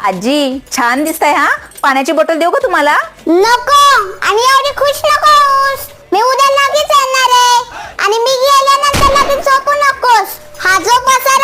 आजी छान दिसताय हा. पाण्याची बॉटल देऊ का तुम्हाला? नको. आणि एवढी खुश नकोस. मी उद्या लगेच येणार आहे आणि मी गेल्यानंतर लगेच झोपू नकोस. हा जो पसारा